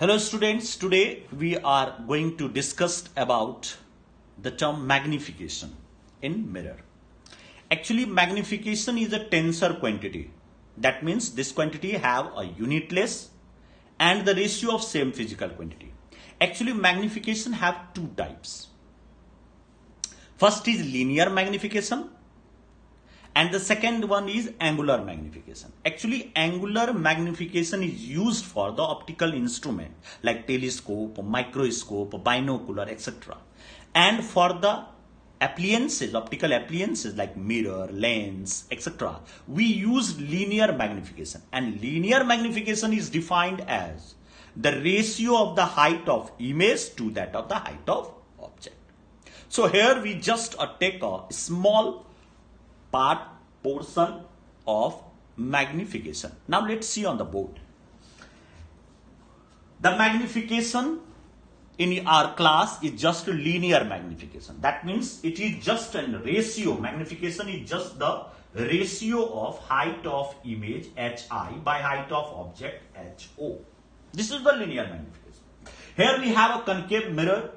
Hello students, today we are going to discuss about the term magnification in mirror. Actually, magnification is a tensor quantity. That means this quantity have a unitless and the ratio of same physical quantity. Actually, magnification have two types. First is linear magnification and the second one is angular magnification. Actually, angular magnification is used for the optical instrument like telescope, microscope, binocular, etc. And for the appliances, optical appliances like mirror, lens, etc. we use linear magnification. And linear magnification is defined as the ratio of the height of image to that of the height of object. So here we just take a small portion of magnification. Now let's see on the board. The magnification in our class is just a linear magnification. That means it is just a ratio. Magnification is just the ratio of height of image hi by height of object ho. This is the linear magnification. Here we have a concave mirror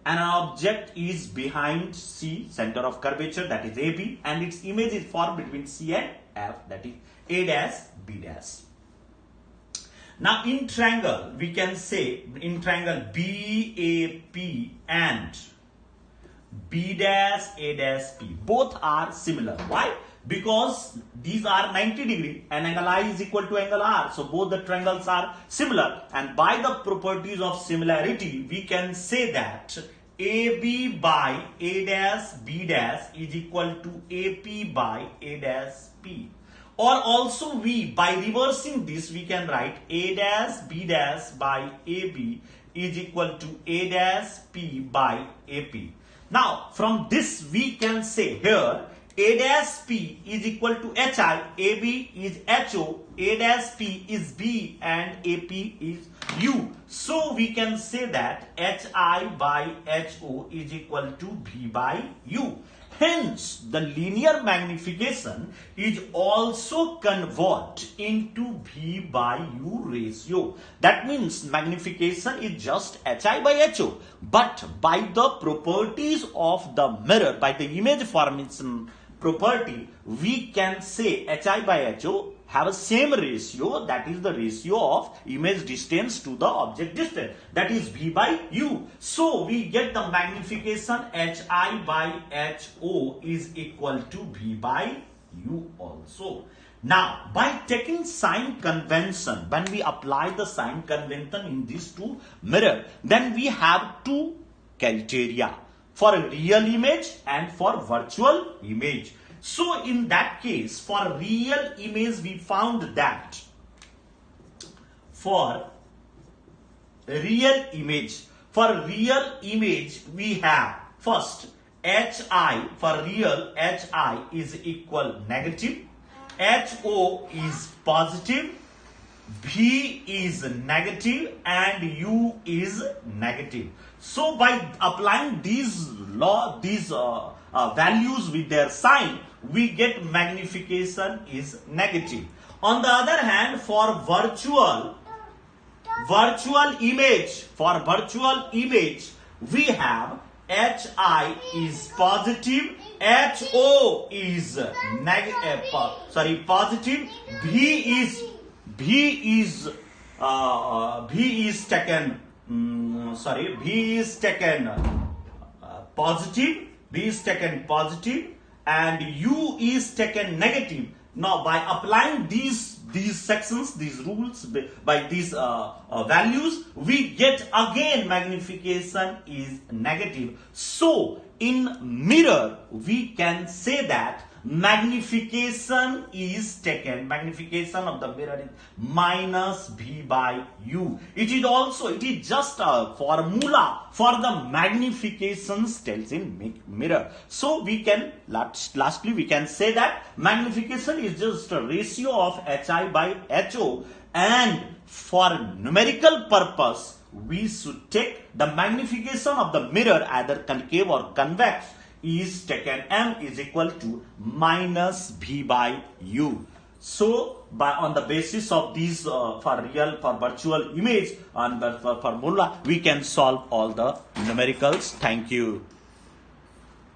and an object is behind C, center of curvature, that is AB, and its image is formed between C and F, that is A dash, B dash. Now in triangle, we can say in triangle BAP and B dash, A dash, P, both are similar. Why? Because these are 90 degree and angle I is equal to angle R. So both the triangles are similar, and by the properties of similarity, we can say that AB by A dash B dash is equal to AP by A dash P. Or also we, by reversing this, we can write A dash B dash by AB is equal to A dash P by AP. Now from this we can say here A dash P is equal to HI, AB is HO, A dash P is B and AP is U. So we can say that HI by HO is equal to V by U. Hence, the linear magnification is also convert into V by U ratio. That means magnification is just HI by HO. But by the properties of the mirror, by the image formation property, we can say HI by HO have a same ratio, that is the ratio of image distance to the object distance, that is V by U. So we get the magnification HI by HO is equal to V by U also. Now by taking sign convention, when we apply the sign convention in these two mirror, then we have two criteria for a real image and for virtual image. So in that case, for real image, we found that for real image we have first HI, for real HI is equal negative, HO is positive, V is negative and U is negative. So by applying these values with their sign, we get magnification is negative. On the other hand, for virtual image, we have HI is positive, HO is positive, V is taken positive and U is taken negative. Now by applying these sections, these rules, by these values, we get again magnification is negative. So in mirror we can say that magnification is taken, magnification of the mirror is minus V by U. It is just a formula for the magnification tells in mirror. So we can, lastly we can say that magnification is just a ratio of HI by HO, and for numerical purpose we should take the magnification of the mirror either concave or convex is taken, M is equal to minus V by U. So, on the basis of these for virtual image and for formula, we can solve all the numericals. Thank you.